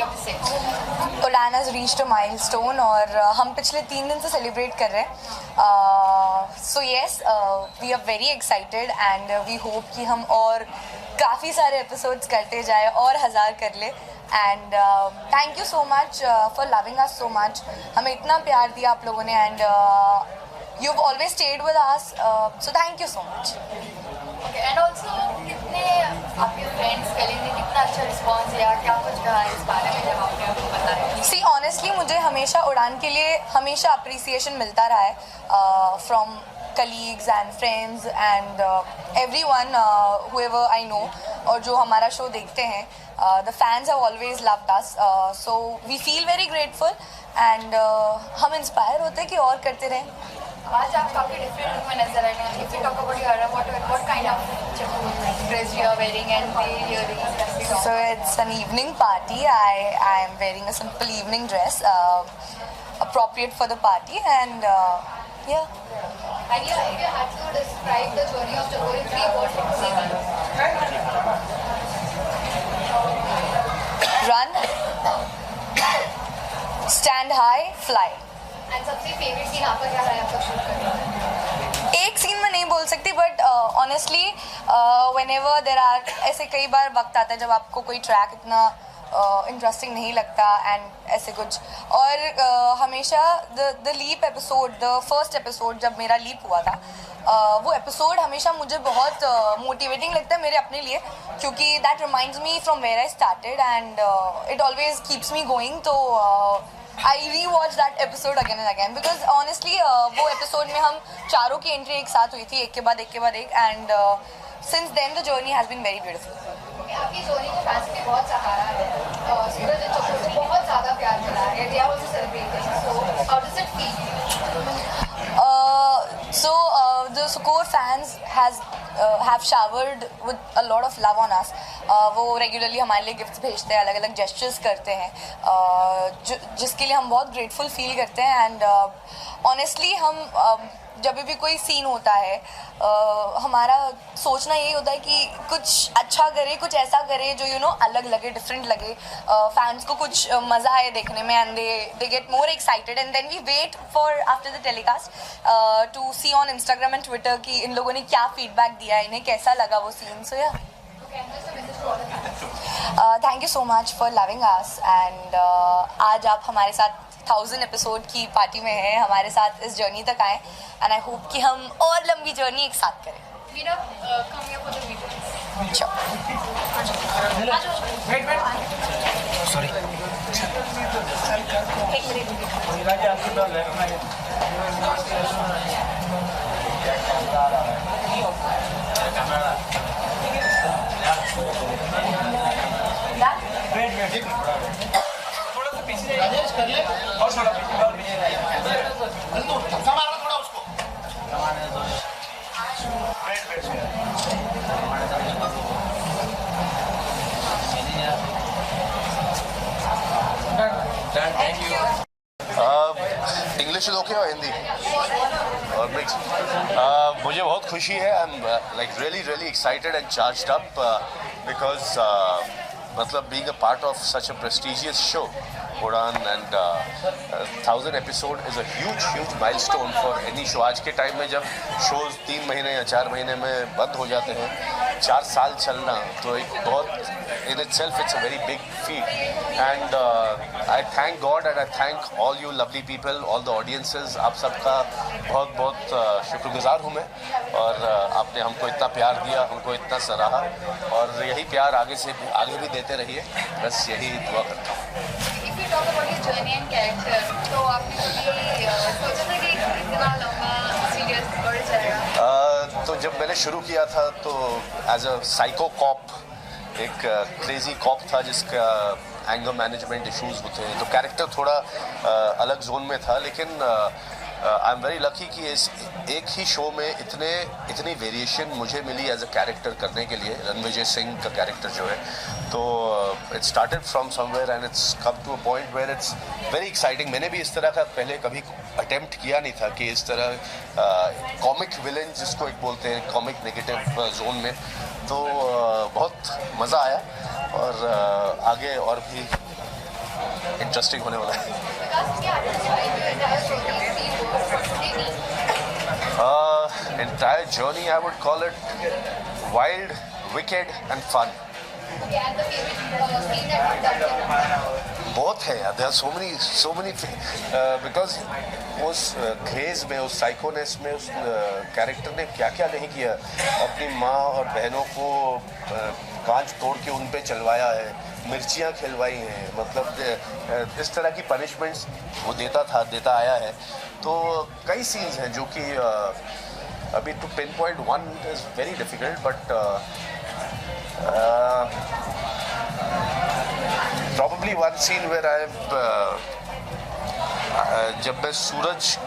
of the six? उड़ान has reached a milestone और हम पिछले 3 दिन से सेलिब्रेट कर रहे हैं. So yes, we are very excited and we hope कि हम और काफ़ी सारे episodes करते जाए और 1000 कर ले. And thank you so much for loving us so much. हमें इतना प्यार दिया आप लोगों ने and you've always stayed with us. So thank you so much. Okay, and also कितने आपके फ्रेंड्स कलीग ने कितना अच्छा रिस्पॉन्स दिया, क्या कुछ कहा इस बारे में जब आपने उनको बताया? See, honestly मुझे हमेशा उड़ान के लिए हमेशा अप्रिसिएशन मिलता रहा है from colleagues and friends and everyone whoever I know और जो हमारा शो देखते हैं. The fans have always loved us, so we feel very grateful and हम इंस्पायर होते हैं कि और करते रहें. आज आप काफ़ी डिफरेंट लुक में नजर आ रहे हैं. If you talk about your what kind of dress you are wearing and the earrings? So it's an evening party. I am wearing a simple evening dress, appropriate for the party, and yeah. And if you had to describe the journey of Chakor in 3 words, what would they be? Run, stand high, fly. And सबसे favourite scene आपका क्या है आपका shoot करने में? एक scene में नहीं बोल सकती but honestly whenever there are ऐसे कई बार वक्त आता है जब आपको कोई ट्रैक इतना इंटरेस्टिंग नहीं लगता एंड ऐसे कुछ और हमेशा the leap episode the first episode जब मेरा लीप हुआ था वो एपिसोड हमेशा मुझे बहुत मोटिवेटिंग लगता है मेरे अपने लिए क्योंकि that reminds me from where I started and it always keeps me going. तो I rewatch that episode again and again because honestly वो episode में हम चारों की एंट्री एक साथ हुई थी एक के बाद एक and since then the journey has been very beautiful. आपकी जोनी को फैंस ने बहुत सहारा है. सूरज और चकोर को बहुत ज़्यादा प्यार मिला है. They are also celebrating. So how does it feel? So the Chakor fans have showered with a lot of love on us. वो रेगुलरली हमारे लिए गिफ्ट्स भेजते हैं अलग अलग जेस्चर्स करते हैं जिसके लिए हम बहुत ग्रेटफुल फील करते हैं एंड ऑनेस्टली हम जब भी कोई सीन होता है हमारा सोचना यही होता है कि कुछ अच्छा करे कुछ ऐसा करे जो अलग लगे डिफरेंट लगे फैंस को कुछ मज़ा आए देखने में and they get more excited and then we wait for after the telecast to see on Instagram and Twitter कि इन लोगों ने क्या फीडबैक दिया इन्हें कैसा लगा वो सीन. सो या thank you so much for loving us and आज आप हमारे साथ 1000 एपिसोड की पार्टी में हैं हमारे साथ इस जर्नी तक आए एंड आई होप कि हम और लंबी जर्नी एक साथ करें. सॉरी राजेश कर ले और थोड़ा धक्का मारना थोड़ा उसको. Thank you. इंग्लिश ओके और हिंदी और मिक्स. मुझे बहुत खुशी है. I am like really excited and charged up because मतलब being a part of such a prestigious show Udaan and 1000 episode is a huge milestone for any show. आज के time में जब शोज 3 महीने या 4 महीने में बंद हो जाते हैं 4 साल चलना तो एक बहुत इन itself it's a very big feat and I thank God and I thank all you lovely people, all the audiences. आप सबका बहुत शुक्रगुजार हूँ मैं और आपने हमको इतना प्यार दिया हमको इतना सराहा और यही प्यार आगे भी देते रहिए बस यही दुआ करता हूँ. If you talk about your journey and character, तो आपने कभी सोचा था कि इतना लंबा सीरियस बढ़ जाएगा? तो जब मैंने शुरू किया था तो एज अ साइको कॉप एक क्रेजी कॉप था जिसका एंगर मैनेजमेंट इश्यूज होते हैं तो कैरेक्टर थोड़ा अलग जोन में था लेकिन आई एम वेरी लकी कि इस एक ही शो में इतनी वेरिएशन मुझे मिली एज अ कैरेक्टर करने के लिए. रणविजय सिंह का कैरेक्टर जो है तो it started from somewhere and it's come to a point where it's very exciting. मैंने भी इस तरह का पहले कभी अटेम्प्ट किया नहीं था कि इस तरह कॉमिक विलेन जिसको एक बोलते हैं कॉमिक नेगेटिव जोन में तो बहुत मज़ा आया और आगे और भी इंटरेस्टिंग होने वाला है। Because क्या describe your entire journey in 3 words for today me? Entire journey, I would call it wild, wicked and fun. Okay, and the favorite scene that you've done with? बहुत है यार, there are so many because उस craze में, उस साइकोनेस में उस character ने क्या क्या नहीं किया। अपनी माँ और बहनों को कांच तोड़ के उन पे चलवाया है, मिर्चियाँ खिलवाई हैं, मतलब इस तरह की पनिशमेंट्स वो देता आया है। तो कई सीन्स हैं जो कि अभी to pinpoint one is very difficult, but probably one scene where जब मैं सूरज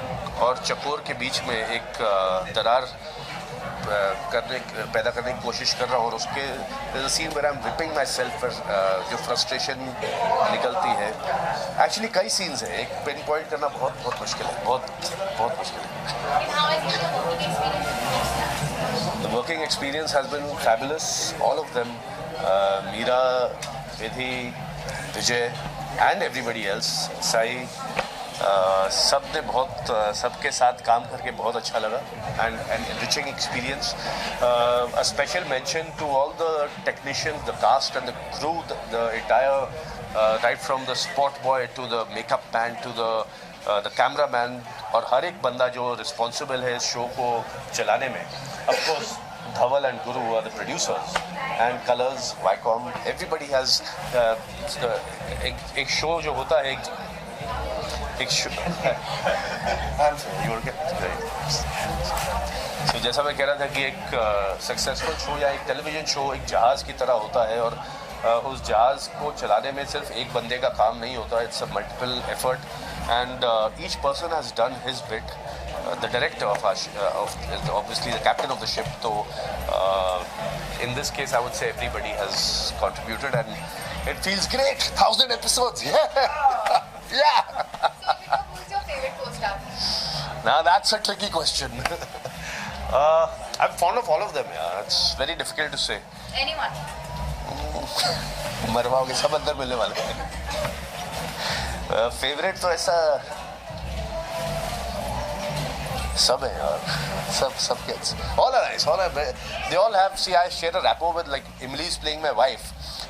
और चकोर के बीच में एक दरार पैदा करने की कोशिश कर रहा हूँ, और उसके scene where I am weeping myself, जो फ्रस्ट्रेशन निकलती है। एक्चुअली कई सीन्स हैं, एक पिन पॉइंट करना बहुत मुश्किल है, बहुत मुश्किल है। And how has been the working experience? The working experience has been fabulous, all of them. Meera, Vidhi, Vijay and everybody else, Sai, सब ने सबके साथ काम करके बहुत अच्छा लगा, and enriching experience. A special mention to all the technicians, the cast and the crew, the entire right from the spot boy to the makeup man to the cameraman, और हर एक बंदा जो responsible है इस शो को चलाने में। Of course, Dhaval and Guru are the producers, and Colors, Viacom, everybody has एक शो जो होता है, एक शो तो जैसा मैं कह रहा था कि एक सक्सेसफुल शो या एक टेलीविज़न शो एक जहाज़ की तरह होता है, और उस जहाज़ को चलाने में सिर्फ एक बंदे का काम नहीं होता, it's a multiple effort, and each person has done his bit. The director of obviously the captain of the ship. So in this case, I would say everybody has contributed, and it feels great. 1,000 episodes, yeah, yeah. So, who's your favorite co-star? Now that's a tricky question. I'm fond of all of them. Yeah, it's very difficult to say. Anyone? मरवाओगे, सब अंदर मिलने वाले हैं. Favourite तो ऐसा सब है यार, सब kids. All are nice, they all have. See, I share a rapport with, like, Emily is playing my wife.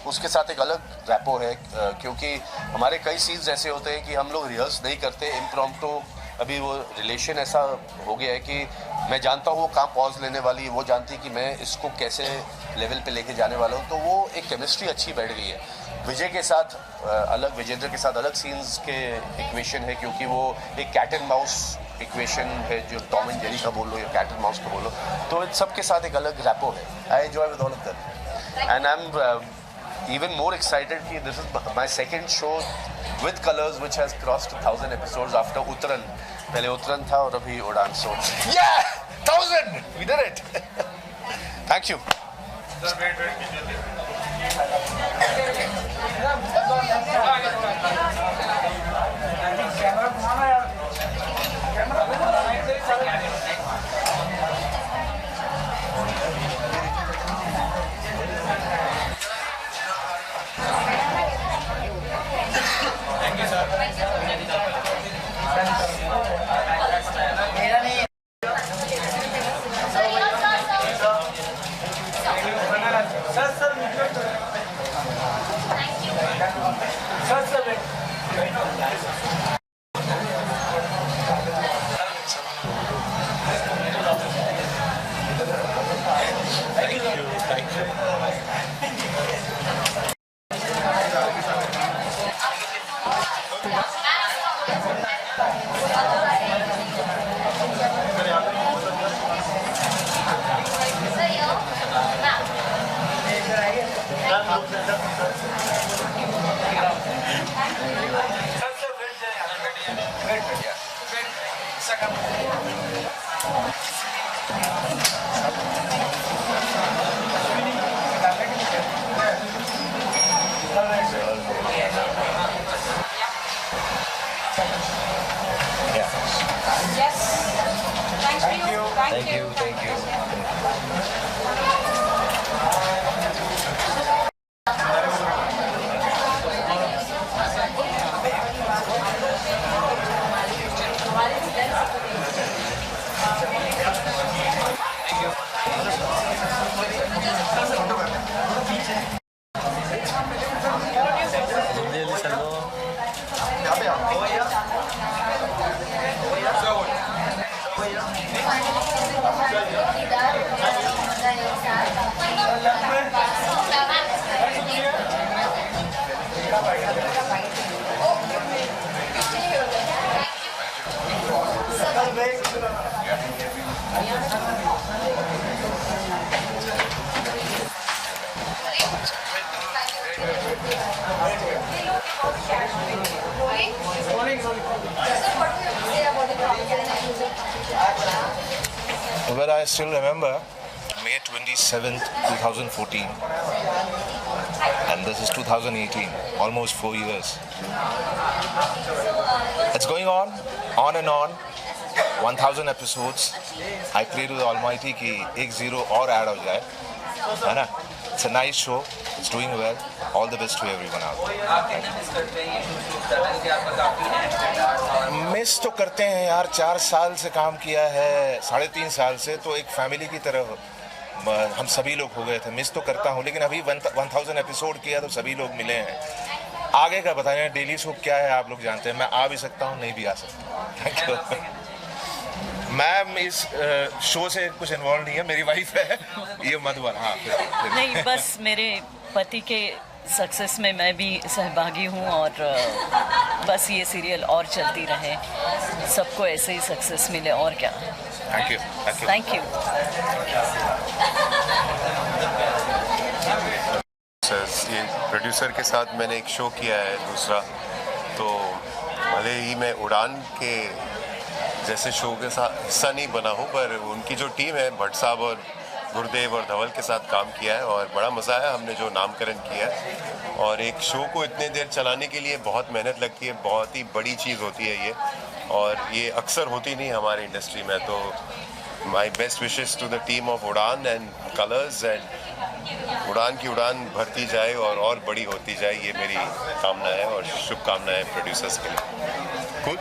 उसके साथ एक अलग रैपो है, क्योंकि हमारे कई सीन्स ऐसे होते हैं कि हम लोग रिहर्स नहीं करते, इम्प्रॉम्प्टू. अभी वो रिलेशन ऐसा हो गया है कि मैं जानता हूँ वो कहाँ पॉज लेने वाली है, वो जानती है कि मैं इसको कैसे लेवल पे लेके जाने वाला हूँ, तो वो एक केमिस्ट्री अच्छी बैठ गई है. विजय के साथ अलग, विजेंद्र के साथ अलग सीन्स के इक्वेशन है, क्योंकि वो एक कैट एंड माउस इक्वेशन है, जो टॉम एंड जेरी का बोल लो या कैट एंड माउस का बोलो, तो इन सब के साथ एक अलग रैपो है. I enjoy with all of them, and I M even more excited कि this is my second show with Colors which has crossed 1,000 episodes after Uttaran. पहले Uttaran था और अभी उड़ान. So yeah, 1,000, we did it. Thank you. Well, I still remember May 27th, 2014, and this is 2018, almost 4 years. It's going on and on. 1000 episodes. I pray to the Almighty कि 1-0 और add हो जाए, है ना? It's a nice show. It's doing well. All the best to everyone out there. Miss तो करते हैं यार, 4 साल से काम किया है, 3.5 साल से, तो एक फैमिली की तरह हम सभी लोग हो गए थे। मिस तो करता हूँ, लेकिन अभी 1000 एपिसोड किया तो सभी लोग मिले हैं। आगे का बताएं, डेली शो क्या है आप लोग जानते हैं। मैं आ भी सकता हूँ, नहीं भी आ सकता। Thank you ma'am. इस शो से कुछ इन्वॉल्व नहीं है, मेरी वाइफ है ये मधुबन। हाँ फिर। नहीं, बस मेरे पति के सक्सेस में मैं भी सहभागी हूँ, और बस ये सीरियल और चलती रहे, सबको ऐसे ही सक्सेस मिले, और क्या। Thank you. Thank you. ये प्रोड्यूसर के साथ मैंने एक शो किया है दूसरा, तो भले ही मैं उड़ान के जैसे शो के साथ हिस्सा नहीं बना हूँ, पर उनकी जो टीम है, भट्ट साहब और गुरुदेव और धवल के साथ काम किया है, और बड़ा मज़ा आया हमने जो नामकरण किया है। और एक शो को इतने देर चलाने के लिए बहुत मेहनत लगती है, बहुत ही बड़ी चीज़ होती है ये, और ये अक्सर होती नहीं हमारी इंडस्ट्री में। तो my best wishes to the team of Udaan and Colors, and Udaan की उड़ान भरती जाए और बड़ी होती जाए, ये मेरी कामना है और शुभकामनाएं प्रोड्यूसर्स के लिए। खुद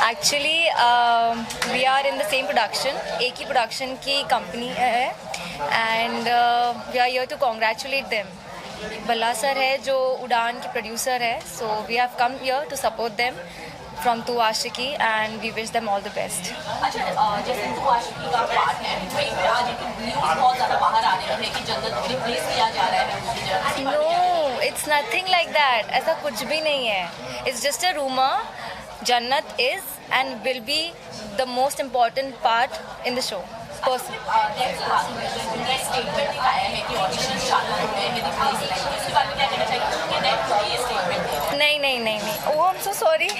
actually we are in the same production, एक ही प्रोडक्शन की कंपनी है, and we are here to congratulate them. बल्ला सर है जो उड़ान की प्रोड्यूसर है, so we have come here to support them from Tu Aashiqui, and we wish them all the best. अच्छा, जैसे टू आशिकी का पार्ट है, तो आज न्यूज़ बहुत ज़्यादा बाहर आ रहे हैं कि जन्नत रिप्लेस किया जा रहा है। No, it's nothing like that. ऐसा कुछ भी नहीं है। It's just a rumour. Jannat is and will be the most important part in the show. नहीं, oh, I'm so sorry.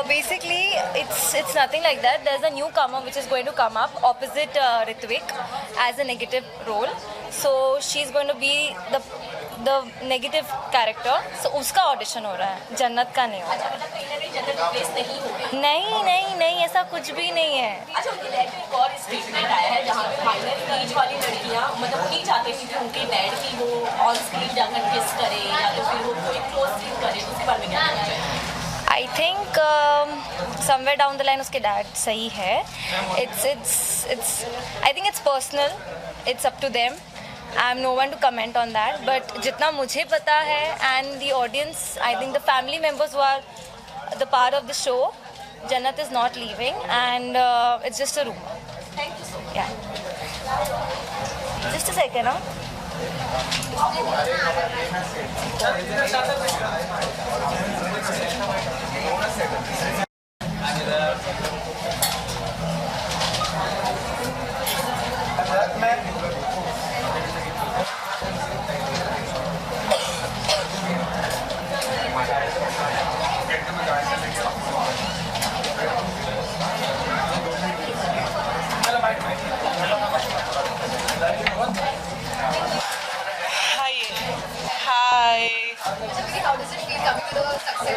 Basically, it's nothing like that. There's a newcomer which is going to come up opposite Ritvik as a negative role. So she's going to be the negative character. So उसका audition हो रहा है, जन्नत का नहीं हो रहा है। नहीं, ऐसा कुछ भी नहीं है। अच्छा, उनके डैड का एक और स्टेटमेंट आया है जहाँ माइनर एज वाली लड़कियाँ मतलब नहीं चाहते थी कि उनके डैड की वो ऑन स्क्रीन जाकर किस करे या तो फिर वो कोई क्लोज सीन करे, तो उसके बारे में क्या कहना चाहिए? I think somewhere down the line उसके डैड सही है। I think it's personal. It's up to them. I'm no one to comment on that. But जितना मुझे पता है and the audience, I think the family members who are the part of the show, Jannat is not leaving, and it's just a rumor. Thank you so much. Yeah. Just a second, huh?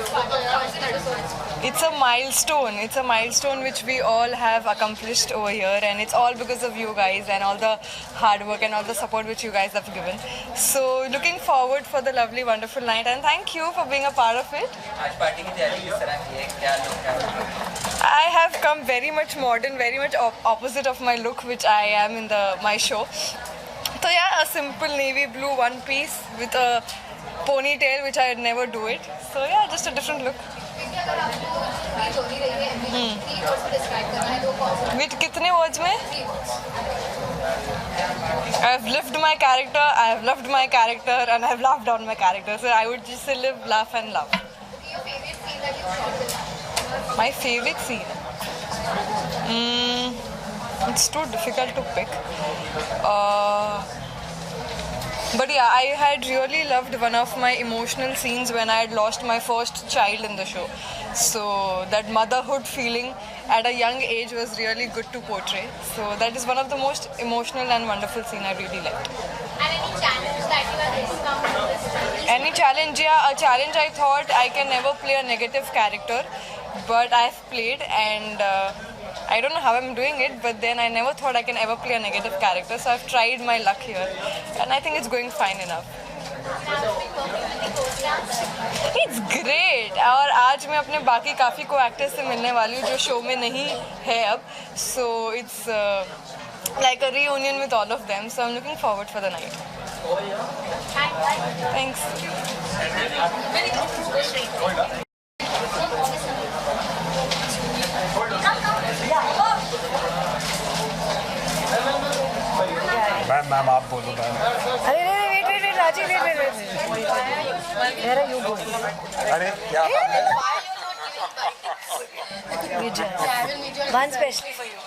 1,000 episodes. It's a milestone. It's a milestone which we all have accomplished over here, and it's all because of you guys and all the hard work and all the support which you guys have given. So looking forward for the lovely, wonderful night, and thank you for being a part of it. आज party की तैयारी किस तरह की है क्या लोग I have come very much modern, very much opposite of my look, which I am in my show. So yeah, a simple navy blue one piece with a ponytail, which I'd never do it. So yeah, just a different look. क्योंकि अगर आपको पूरी जोड़ी रही है MV 3 words में describe करना है तो कौन सा With कितने words में? 3 words? I have lived my character, I have loved my character, and I have laughed on my character. So I would just say live, laugh, and love. Your favorite scene that you've shot with her? My favorite scene? It's too difficult to pick. But yeah, I had really loved one of my emotional scenes when I had lost my first child in the show. So that motherhood feeling at a young age was really good to portray. So that is one of the most emotional and wonderful scene I really liked. And any challenge that you are overcome in this journey? Any challenge? Yeah, a challenge I thought I can never play a negative character, but I've played, and I don't know how I'm doing it, but then I never thought I can ever play a negative character, so I've tried my luck here, and I think it's going fine enough. It's great. और आज मैं अपने बाकी काफ़ी को actors से मिलने वाली हूँ जो शो में नहीं है अब, so it's like a reunion with all of them, so I'm looking forward for the night. Thanks. Ma'am आप बोलो मैम। अरे wait Rajiv wait Where are you going? अरे क्या One specially for you.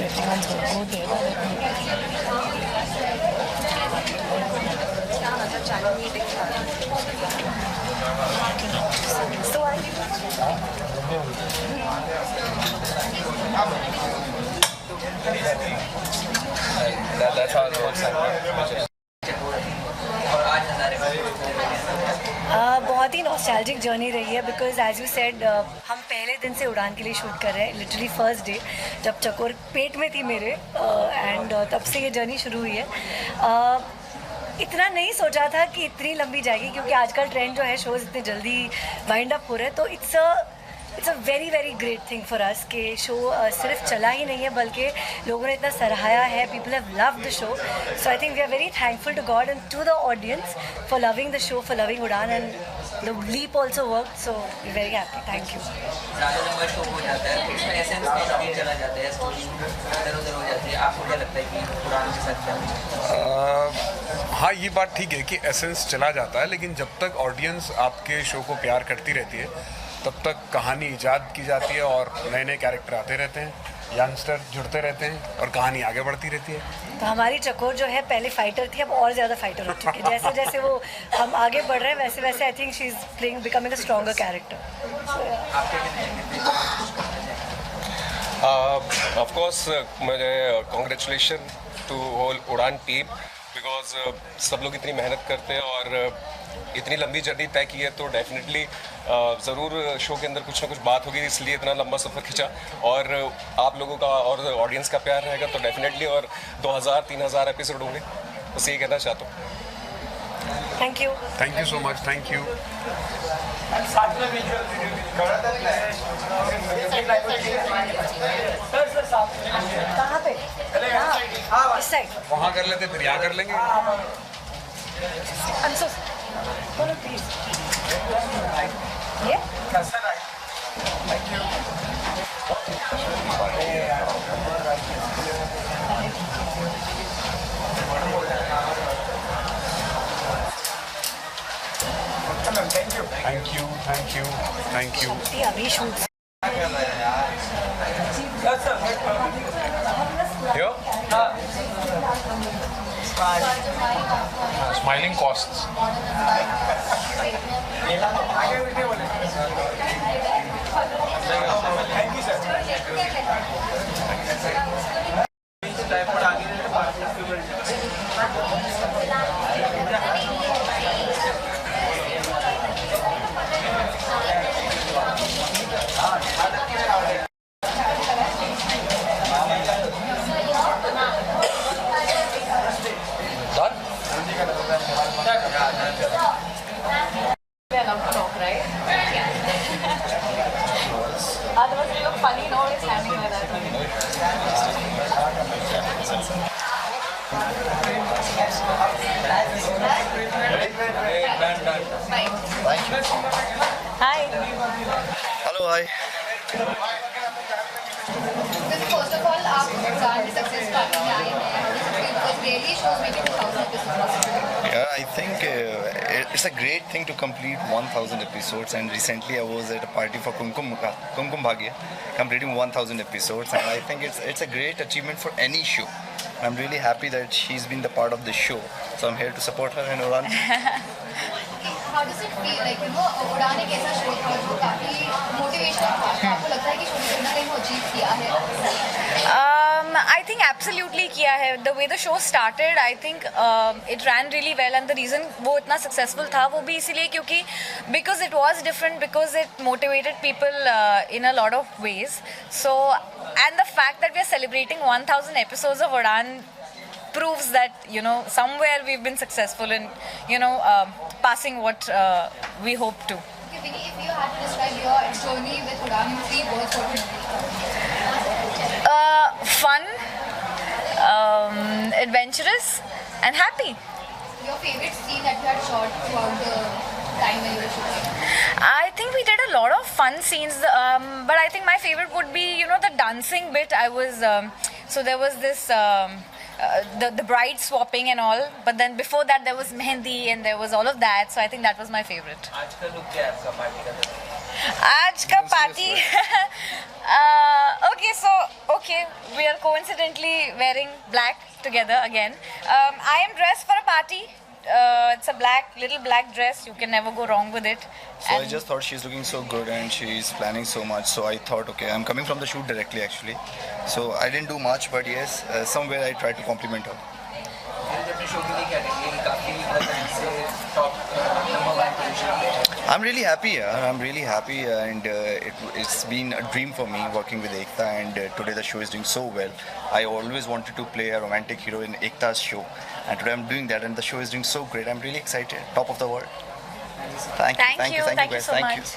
Everyone's going to go there. So are you? That's how it works. और आज नज़ारे बहुत ही nostalgic journey रही है बिकॉज एज यू सेड हम पहले दिन से उड़ान के लिए शूट कर रहे हैं लिटरली फर्स्ट डे जब चकोर पेट में थी मेरे एंड तब से ये जर्नी शुरू हुई है इतना नहीं सोचा था कि इतनी लंबी जाएगी क्योंकि आजकल ट्रेंड जो है शोज़ इतने जल्दी वाइंड अप हो रहे हैं तो it's a very very great thing for us कि शो सिर्फ चला ही नहीं है बल्कि लोगों ने इतना सराहाया है people have loved the show so I think we are very thankful to God and to the audience for loving the show for loving Udaan and the leap also work so we very happy thank you ज़्यादा लंबा show हो जाता है इसमें essence नहीं चला जाता है स्टोरी इधर उधर हो जाती है आपको क्या लगता है कि उड़ान के साथ क्या हाँ ये बात ठीक है कि एसेंस चला जाता है लेकिन जब तक ऑडियंस आपके शो को प्यार करती रहती है तब तक कहानी ईजाद की जाती है और नए नए कैरेक्टर आते रहते हैं यंगस्टर जुड़ते रहते हैं और कहानी आगे बढ़ती रहती है तो हमारी चकोर जो है पहले फाइटर थी अब और ज़्यादा फाइटर हो चुकी है जैसे जैसे वो हम आगे बढ़ रहे हैं वैसे वैसे I think she is playing becoming a stronger character of course मुझे कॉन्ग्रेचुलेशन टू होल उड़ान टीम बिकॉज सब लोग इतनी मेहनत करते हैं और इतनी लंबी जर्नी तय की है तो डेफिनेटली ज़रूर शो के अंदर कुछ ना कुछ बात होगी इसलिए इतना लंबा सफ़र खिंचा और आप लोगों का और ऑडियंस का प्यार रहेगा तो डेफिनेटली और 2000-3000 एपिसोड होंगे बस यही कहना चाहता हूँ thank you so much thank you कहाँ पे इस साइड वहाँ कर लेते फिर यहाँ कर लेंगे I'm so sorry. Please. Yeah? Thank you. Thank you. अभी shoot Here? Smiling costs. Hi. Hello, hi. First of all आप उड़ान की सक्सेस पार्टी में आए हैं because really shows making 1000 episodes Yeah, I think it's a great thing to complete 1000 episodes, and recently I was at a party for Kumkum Bhagya, completing 1000 episodes, and I think it's a great achievement for any show. I'm really happy that she's been the part of the show, so I'm here to support her and Udan. How does it feel like उड़ान एक ऐसा show था जो काफी motivational था तो आपको लगता है कि शो ने कहीं ना कहीं वो अचीव किया है I think absolutely किया है. The way the show started, I think it ran really well, and the reason वो इतना successful था वो भी इसीलिए क्योंकि because it was different, because it motivated people in a lot of ways. So, and the fact that we are celebrating 1000 episodes of Udaan proves that, you know, somewhere we've been successful in, you know, passing what we hope to. Okay, Vinny, if you had to describe your journey with Udaan in 3 words, what would it be? Fun, adventurous, and happy. Your favorite scene that you had shot throughout the time when you were shooting? I think we did a lot of fun scenes, but I think my favorite would be, you know, the dancing bit. I was so there was this the bride swapping and all, but then before that there was mehendi and there was all of that. So I think that was my favorite. आज का look क्या है आपका party का? आज का party. Okay, we are coincidentally wearing black together again. I am dressed for a party. It's a little black dress. You can never go wrong with it. So I just thought she's looking so good and she's planning so much. So I thought, okay, I'm coming from the shoot directly actually. So I didn't do much, but yes, somewhere I tried to compliment her. I'm really happy. I'm really happy, and it's been a dream for me working with Ekta, and today the show is doing so well. I always wanted to play a romantic hero in Ekta's show, and today I'm doing that, and the show is doing so great. I'm really excited. Top of the world. Thank you guys. so Thank much.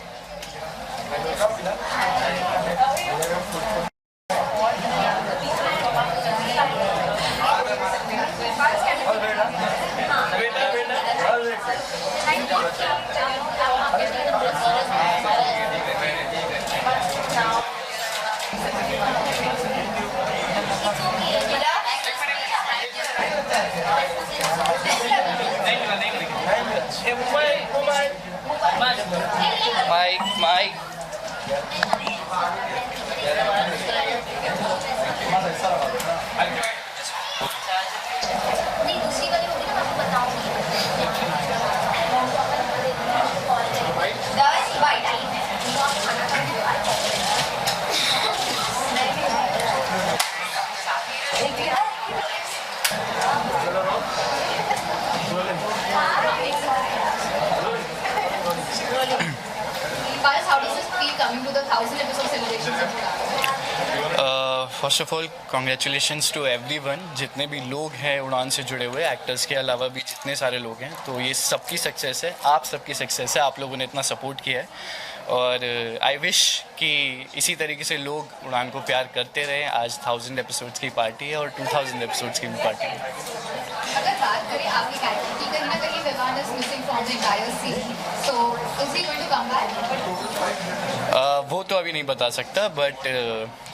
Mike. नहीं दूसरी वाली होगी ना मैं आपको बताऊंगी 10 by how does this feel coming to the 1000 episode celebrations of Udaan? First of all congratulations to everyone, जितने भी लोग हैं उड़ान से जुड़े हुए, एक्टर्स के अलावा भी जितने सारे लोग हैं, तो ये सबकी सक्सेस है, आप सबकी सक्सेस है, आप लोगों ने इतना सपोर्ट किया है और आई विश कि इसी तरीके से लोग उड़ान को प्यार करते रहें. आज 1000 एपिसोड्स की पार्टी है और 2000 एपिसोड्स की भी पार्टी है. अगर बात करें आपकी कैरेक्टर की, कहीं ना कहीं Vivaan is missing from the entire scene, so is he going to come back? वो तो अभी नहीं बता सकता, बट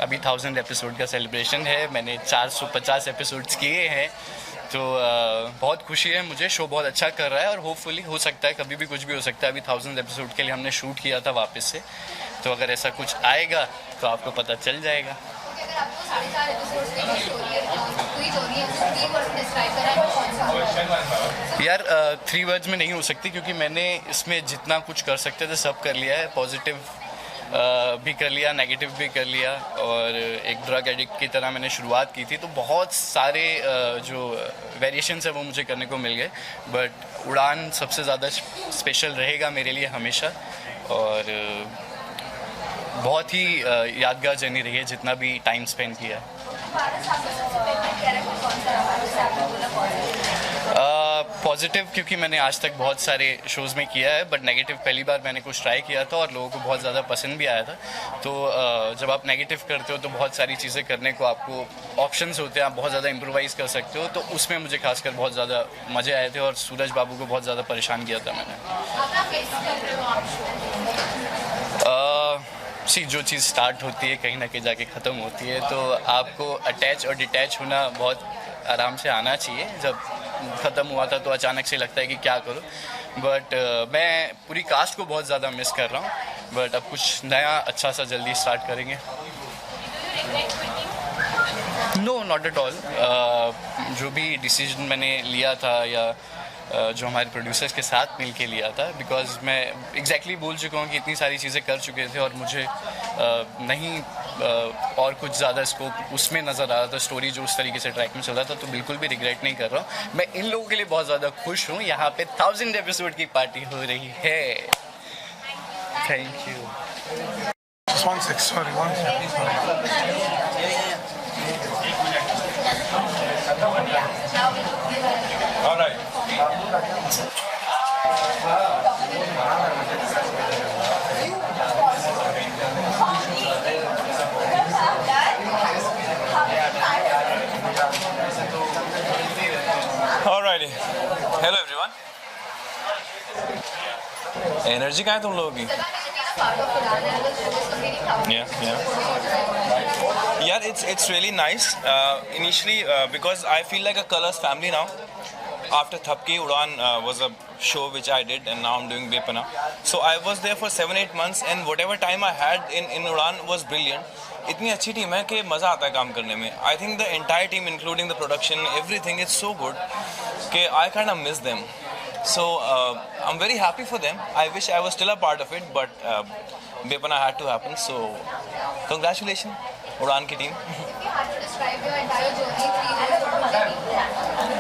अभी 1000 एपिसोड का सेलिब्रेशन है. मैंने 450 एपिसोड्स किए हैं, तो बहुत खुशी है मुझे. शो बहुत अच्छा कर रहा है और होपफुली हो सकता है कभी भी कुछ भी हो सकता है. अभी 1000 एपिसोड के लिए हमने शूट किया था वापस से, तो अगर ऐसा कुछ आएगा तो आपको पता चल जाएगा. अगर आपको 4.5 एपिसोड्स की स्टोरी पूरी जोड़ी है उसको 3 वर्ड्स में डिस्क्राइब करना है तो कौन सा? यार 3 वर्ड्स में नहीं हो सकती, क्योंकि मैंने इसमें जितना कुछ कर सकते थे सब कर लिया है. पॉजिटिव भी कर लिया, नेगेटिव भी कर लिया, और एक ड्रग एडिक्ट की तरह मैंने शुरुआत की थी, तो बहुत सारे जो वेरिएशंस है वो मुझे करने को मिल गए. बट उड़ान सबसे ज़्यादा स्पेशल रहेगा मेरे लिए हमेशा, और बहुत ही यादगार जर्नी रही है जितना भी टाइम स्पेंड किया है. पॉजिटिव क्योंकि मैंने आज तक बहुत सारे शोज़ में किया है, बट नेगेटिव पहली बार मैंने कुछ ट्राई किया था और लोगों को बहुत ज़्यादा पसंद भी आया था। तो जब आप नेगेटिव करते हो तो बहुत सारी चीज़ें करने को आपको ऑप्शंस होते हैं, आप बहुत ज़्यादा इम्प्रोवाइज़ कर सकते हो। तो उसमें मुझे खासकर बहुत ज़्यादा मज़े आए थे और सूरज बाबू को बहुत ज़्यादा परेशान किया था मैंने। जो चीज़ स्टार्ट होती है कहीं ना कहीं जाके ख़त्म होती है, तो आपको अटैच और डिटैच होना बहुत आराम से आना चाहिए। जब ख़त्म हुआ था तो अचानक से लगता है कि क्या करूं, बट मैं पूरी कास्ट को बहुत ज़्यादा मिस कर रहा हूं। बट अब कुछ नया अच्छा सा जल्दी स्टार्ट करेंगे। No, not at all. जो भी डिसीजन मैंने लिया था या जो हमारे प्रोड्यूसर्स के साथ मिल के लिया था, बिकॉज मैं एग्जैक्टली बोल चुका हूँ कि इतनी सारी चीज़ें कर चुके थे और मुझे नहीं और कुछ ज़्यादा स्कोप उसमें नज़र आ रहा था, स्टोरी जो उस तरीके से ट्रैक में चल रहा था, तो बिल्कुल भी रिग्रेट नहीं कर रहा हूँ। मैं इन लोगों के लिए बहुत ज़्यादा खुश हूँ। यहाँ पे 1000 एपिसोड की पार्टी हो रही है। Thank you. All right. Alrighty. Hello everyone. Energy कहाँ है तुम लोगों की? Yeah, it's really nice. Initially, because I feel like a Colors family now. After Thapki, Udaan was a show which I did, and now I'm doing Bepana. So I was there for 7-8 months, and whatever time I had in Udaan was brilliant. इतनी अच्छी team है कि मज़ा आता है काम करने में. I think the entire team, including the production, everything is so good कि I kind of miss them. So I'm very happy for them. I wish I was still a part of it, but Bepana had to happen. So congratulations, Udaan की team.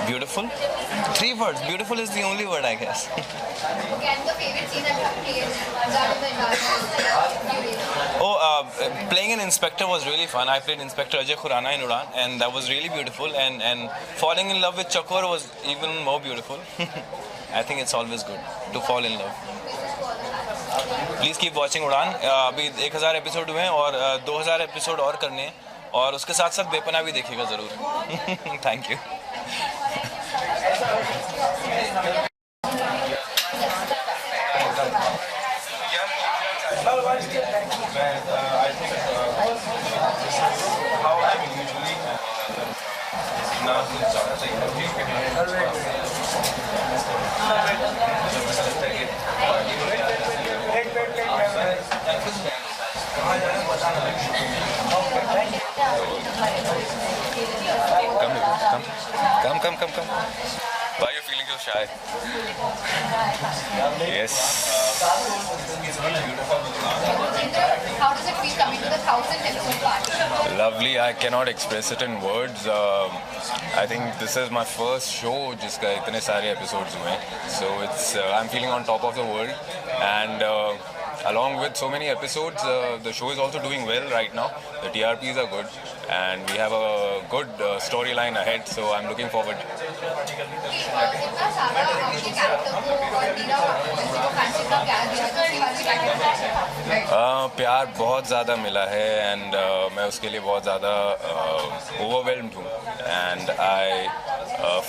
Beautiful. 3 words. Beautiful is the only word, I guess. Playing an inspector was really fun. I played Inspector Ajay Khurana in Udaan, and that was really beautiful. And falling in love with Chakor was even more beautiful. I think it's always good to fall in love. Please keep watching Udaan. अभी 1000 episode हुए हैं और 2000 episode और करने हैं, और उसके साथ साथ बेपना भी देखिएगा ज़रूर. Thank you. Come. Why are you feeling so shy? Yes. How does it feel coming to the 1000th episode party? Lovely. I cannot express it in words. I think this is my first show जिसका इतने सारे episodes हुए. So I'm feeling on top of the world, and along with so many episodes, the show is also doing well right now. The TRPs are good, and we have a good storyline ahead. So I'm looking forward. प्यार बहुत ज़्यादा मिला है, and मैं उसके लिए बहुत ज़्यादा ओवरवेल्म्ड हूँ, एंड आई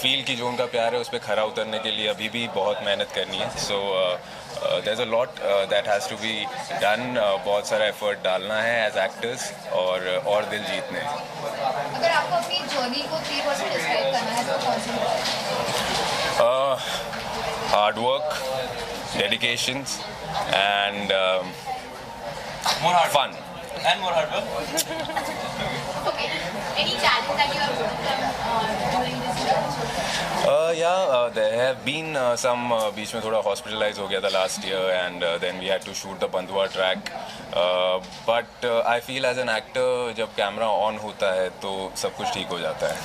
फील कि जो उनका प्यार है उस पर खरा उतरने के लिए अभी भी बहुत मेहनत करनी है. सो there's a lot that has to be done. बहुत सारा एफर्ट डालना है एज एक्टर्स और दिल जीतने. अगर आपको अपनी जर्नी को 3 वर्ड में डिस्क्राइब करना है तो कौन सी? Hard work, dedications, and more hard fun. And more hard work. Okay. Any challenge that you have overcome during this year? There have been some बीच में थोड़ा hospitalized हो गया था last year, and then we had to shoot the Bandhua track. But I feel as an actor जब camera on होता है तो सब कुछ ठीक हो जाता है.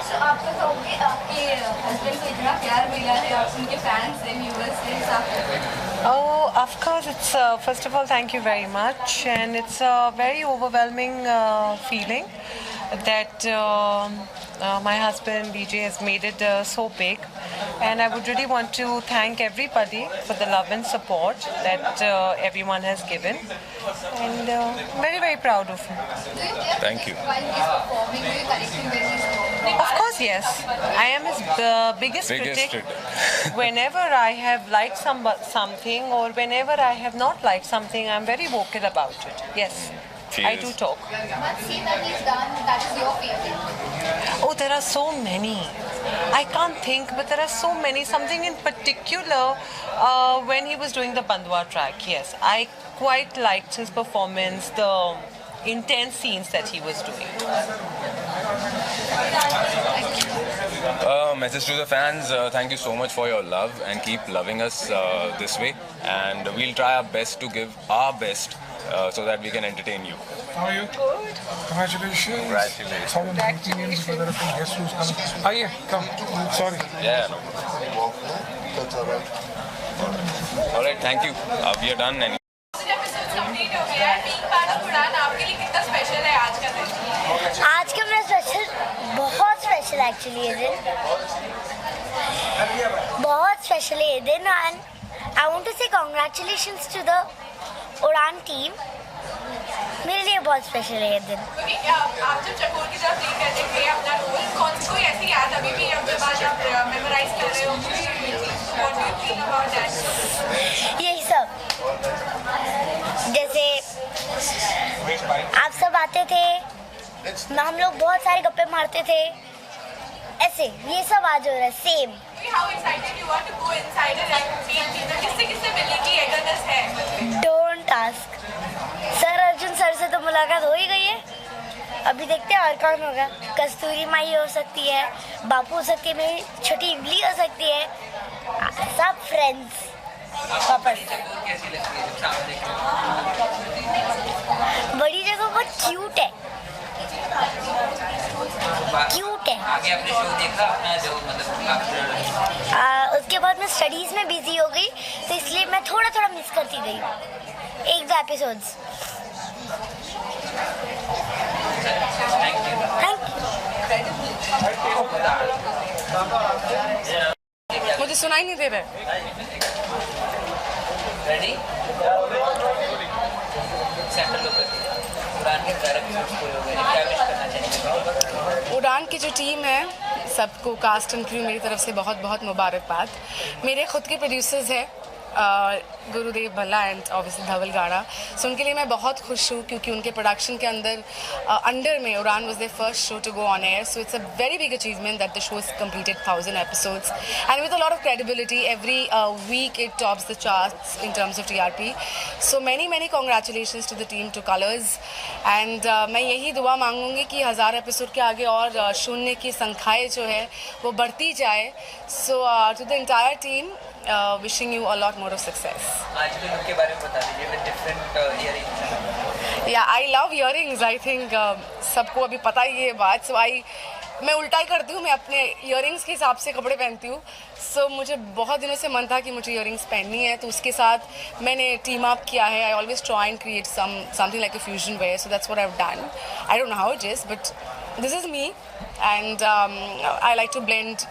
So आप तो कहोगे आपके हस्बैंड को इतना प्यार मिला है, आप उनके फैंस हैं, व्यूअर्स हैं. Oh, of course. It's first of all, thank you very much, and it's a very overwhelming feeling that my husband DJ has made it so big, and I would really want to thank everybody for the love and support that everyone has given, and very, very proud of him. Thank you. While he's performing, do you connect him when he's performing? Of course, yes. I am his biggest critic. Whenever I have liked something or whenever I have not liked something, I'm very vocal about it. Yes, I do talk. One scene that he's done, that is your favorite. Oh, there are so many. I can't think, but there are so many. Something in particular, when he was doing the Bandwa track, yes. I quite liked his performance, the intense scenes that he was doing. Message to the fans, thank you so much for your love and keep loving us this way, and we'll try our best to give our best so that we can entertain you. How are you? Good. Congratulations. Congratulations. How many opinions for the guest who's coming? Are you? Come. Sorry. Yeah, no. That's all right. Alright, thank you. We are done. And आज का मेरा special, बहुत special actually ये दिन, बहुत special है ये दिन, एंड आई वांट टू से कांग्रेचुलेशंस टू द उड़ान टीम. मेरे लिए बहुत स्पेशल है ये दिन. आप जब चकोर की तरफ प्ले करते थे अपना रोल, कोई ऐसी याद अभी भी अब जब आज आप मेमोराइज कर रहे हो, what do you feel about that? यही सब, जैसे आप सब आते थे, हम लोग बहुत सारे गप्पे मारते थे, ऐसे ये सब आज हो रहा है same. How excited you are to go inside and meet किससे मिलने की eagerness है? Don't ask. Sir Arjun sir से तो मुलाकात हो ही गई है. अभी देखते हैं और कौन होगा. कस्तूरी माई हो सकती है, बापू हो सकती है, मेरी छोटी इमली हो सकती है, सब फ्रेंड्स वापस. बड़ी जगह बहुत क्यूट है, क्यूट है. आगे आपने शो देखा अपना जो मतलब उसके बाद मैं स्टडीज में बिजी हो गई, तो इसलिए मैं थोड़ा थोड़ा मिस करती गई एक दो एपिसोड्स. मुझे सुनाई नहीं दे रहा. रेडी सेंटर लोग उड़ान के डायरेक्टर्स पूरे हो गए, क्या विश करना चाहिए? उड़ान की जो टीम है, सबको कास्ट एंड क्रू मेरी तरफ से बहुत बहुत मुबारकबाद. मेरे खुद के प्रोड्यूसर्स हैं गुरुदेव भल्ला एंड ऑब्वियसली धवल गाड़ा, सो उनके लिए मैं बहुत खुश हूँ क्योंकि उनके प्रोडक्शन के अंडर में Udaan was their first show to go on air. So it's a very big achievement that the show is completed 1000 episodes and with a lot of credibility. Every week it tops the charts in terms of TRP. So many congratulations to the team, to Colors, and मैं यही दुआ मांगूंगी कि 1000 episode के आगे और शून्य की संख्याएँ जो है वो बढ़ती जाए. So to the entire team, wishing you a lot more of success. आज के लुक के बारे में बता दीजिए with different earrings. Yeah, I love earrings. I think सबको अभी पता ही है बात. So मैं उल्टा ही करती हूँ, मैं अपने earrings के हिसाब से कपड़े पहनती हूँ. So मुझे बहुत दिनों से मन था कि मुझे earrings पहननी है, तो उसके साथ मैंने team up किया है. I always try and create something like a fusion wear. So that's what I've done. I don't know how it is, but this is me, and I like to blend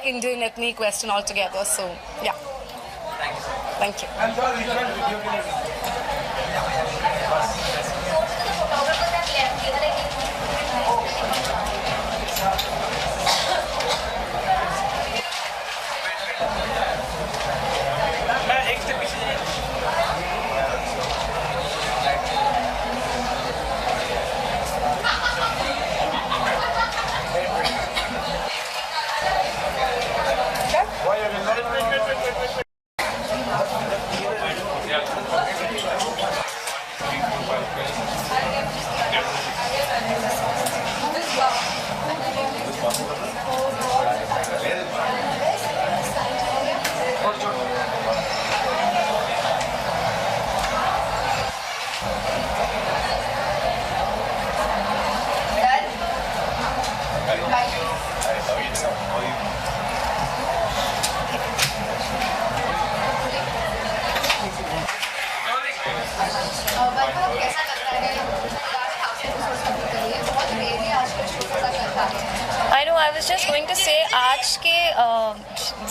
Indian, ethnic, Western all together. So yeah. Thank you. was just going to say, आज के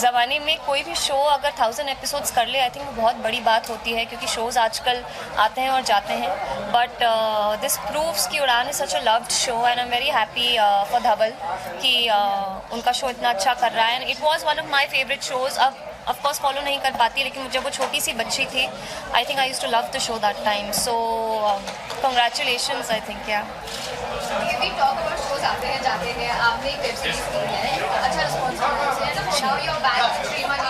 ज़माने में कोई भी show अगर 1000 episodes कर ले, I think वो बहुत बड़ी बात होती है, क्योंकि शोज़ आजकल आते हैं और जाते हैं. बट दिस प्रूव्स कि Udaan is such a loved show and I am very happy for Dhaval कि उनका शो इतना अच्छा कर रहा है. And it was one of my favourite shows. अब ऑफ कोर्स फॉलो नहीं कर पाती, लेकिन जब वो छोटी सी बच्ची थी, I think I used to love the show that time. So congratulations, I think. Yeah We talk about shows आते हैं जाते हैं. आपने एक वेब सीरीज की है, अच्छा रिस्पॉन्स मिला है. Now you're back with Shrima Ji.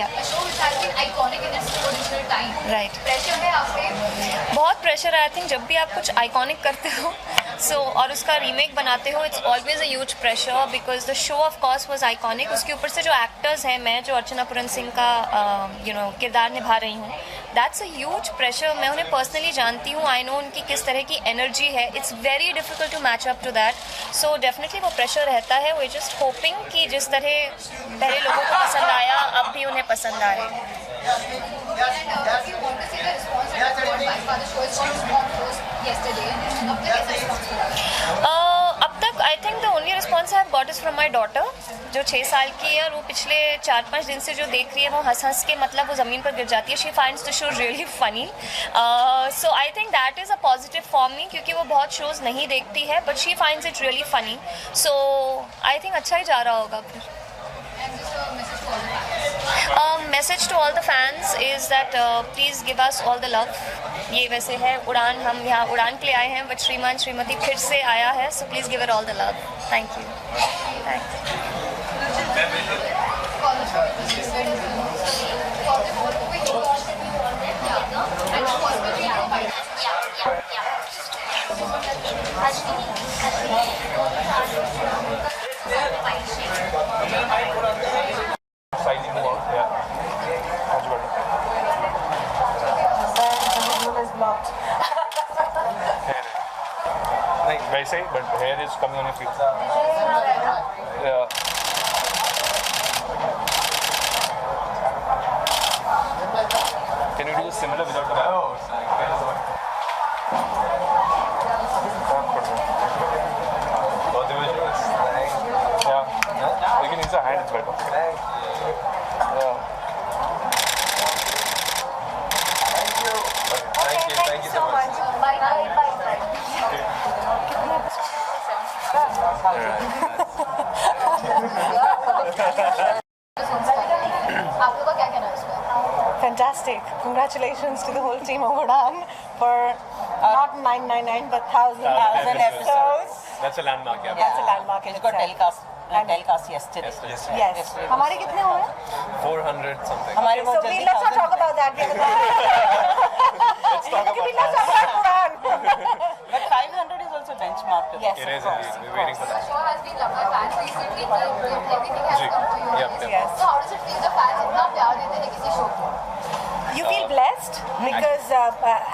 A show which has been iconic in its original time. Right. Pressure है आप पे? बहुत प्रेशर है. आई थिंक जब भी आप कुछ आइकॉनिक करते हो और उसका रीमेक बनाते हो, it's always a huge pressure because the show off course was iconic. उसके ऊपर से जो एक्टर्स हैं, मैं जो अर्चना पूरन सिंह का किरदार निभा रही हूँ, दैट्स अ ह्यूज प्रेशर. मैं उन्हें पर्सनली जानती हूँ, आई नो उनकी किस तरह की एनर्जी है. It's very difficult to match up to that. So definitely वो प्रेशर रहता है. वी जस्ट होपिंग कि जिस तरह पहले लोगों को पसंद आया, अब भी उन्हें पसंद आए. अब तक I think the only response I have got is from my daughter, जो 6 साल की है, और वो पिछले 4-5 दिन से जो देख रही है, वो हंस हंस के मतलब वो ज़मीन पर गिर जाती है. She finds the show really funny. So I think that is a positive for me, क्योंकि वो बहुत शोज़ नहीं देखती है, but she finds it really funny. So I think अच्छा ही जा रहा होगा फिर. Message to all the fans is that please give us all the love. ये वैसे है उड़ान, हम यहाँ उड़ान के लिए आए हैं, बट श्रीमान श्रीमती फिर से आया है, so please give it all the love. Thank you. वैसे ही, but hair is coming on your feet. Can you do similar without the back? Yeah. You can use the hand, it's better. Yeah. Thank you so much. Bye. आप लोगों का क्या कहना है इस पर? Fantastic. Congratulations to the whole team of Udaan for not 999 but 1,000 episodes. That's a landmark, yeah. That's a landmark. It's got telecast yesterday. Yes. हमारे कितने हुए? 400 something. हमारे बहुत जल्दी. Let's not talk about that. Let's talk about Let's talk about Udaan. But 500 is also benchmark. Yes, it is. We're waiting for that. The show has been loved by fans recently. Everything has come to you. Yes. So how does it feel the fans इतना प्यार देते हैं किसी show को? You feel blessed because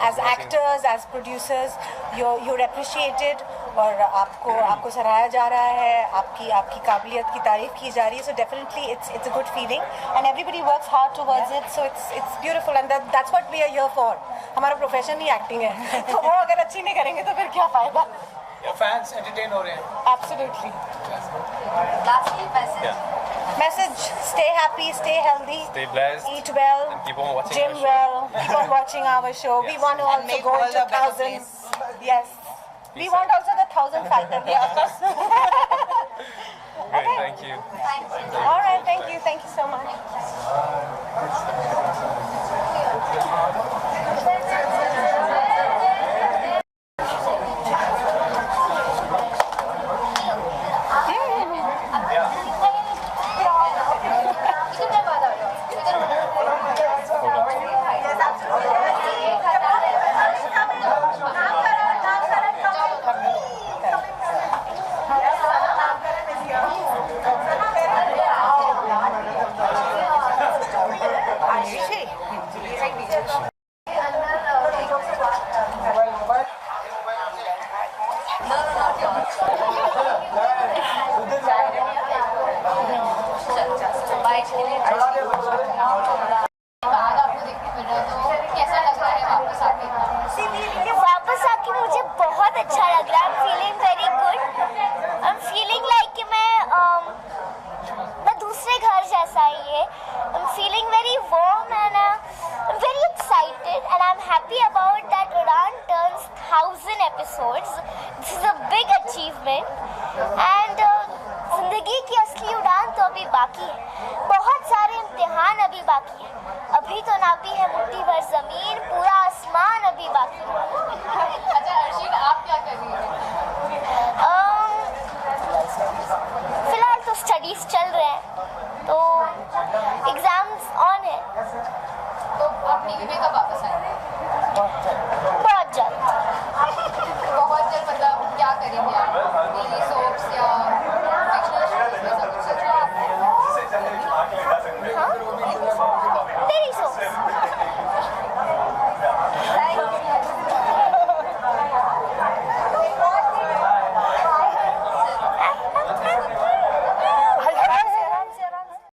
as actors, as producers, you're appreciated और आपको सराहा जा रहा है, आपकी काबिलियत की तारीफ की जा रही है. So definitely it's a good feeling and everybody works hard towards it. So it's beautiful and that's what we are here for. हमारा प्रोफेशन ही एक्टिंग है, तो वो अगर अच्छी नहीं करेंगे तो फिर क्या फायदा. फैंस एंटरटेन हो रहे हैं. Absolutely. Lastly, message: stay happy, stay healthy, stay blessed, eat well, and keep on watching gym well, keep on watching our show. Yes. We want to also go into thousands. Yes. We want also the 1,000 factor. Yeah, of course. Great, thank you. All right, thank you. Thank you so much. वापस आके मुझे बहुत अच्छा लग रहा है. I'm feeling very good. I'm feeling like कि मैं इम्तिहान अभी बाकी है, अभी तो नापी है मुट्ठी भर जमीन, पूरा